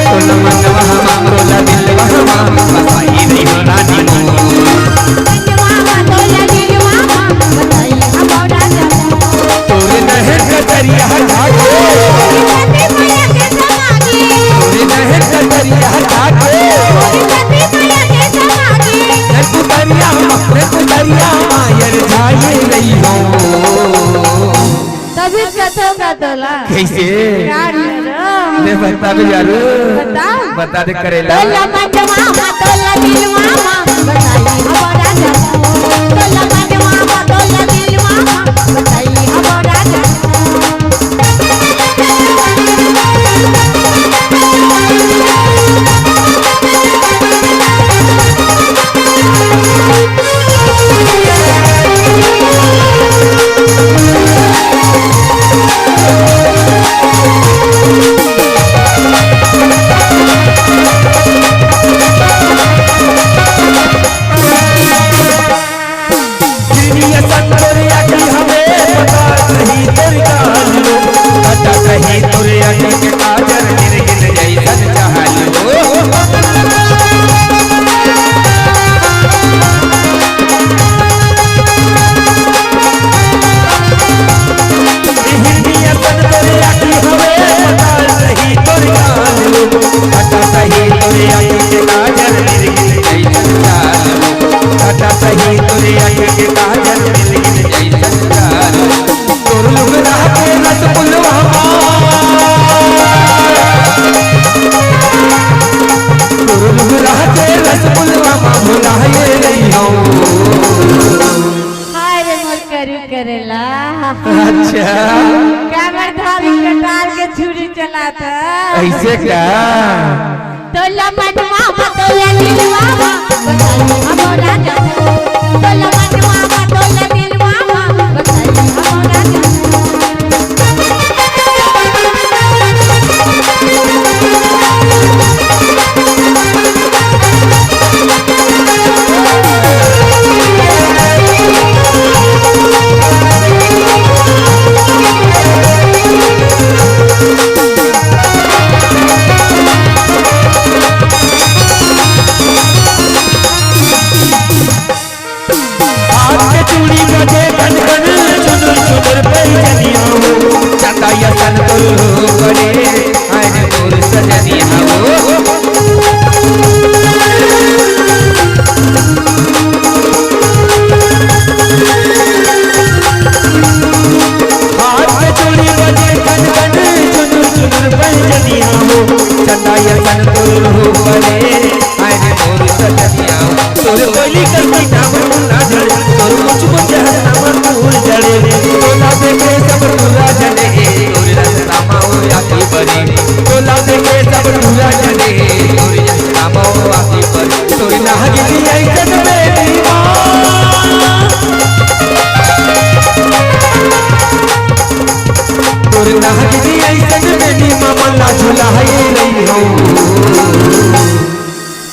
तोला मनवा हमा तोला दिलवा हमा बताई नहीं हो रानी तोरे नहर कतरिया घाटे तोरे नहर कतरिया घाटे पुतरिया मायर जाए नहीं हो तभी कथो का तोला कैसे ने बता भी यार बता दे करेला तोला मनवा तोला दिलवा बताई हमारा तोला मनवा तोला दिलवा बताई हमारा करेला अच्छा कैमर धारी कटार के छुरी चलाता ऐसे क्या तोला मनवा तोला दिलवा बताई हमारा तोला मनवा तोला दिलवा बताई हमारा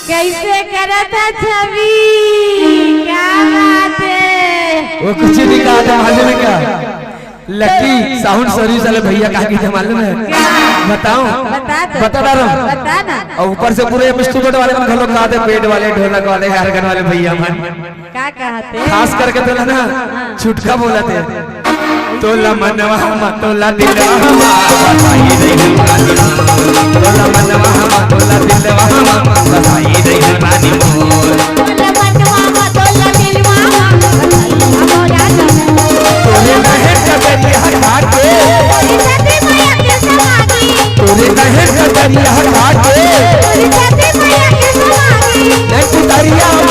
कैसे करता छवि क्या बात है वो कुछ नहीं कहा था मालूम है क्या लकी साउंड सर्विस वाले भैया कहा कि मालूम है बताओ बता रहा हूँ बता ना और ऊपर से पूरे स्टूडेंट वाले मन घलों कहा थे पेट वाले ढोलक वाले हारगन वाले भैया मन क्या कहते खास करके तो ना छुटका बोला थे तोला मनवा तोला दिलवा तोला मनवा तोला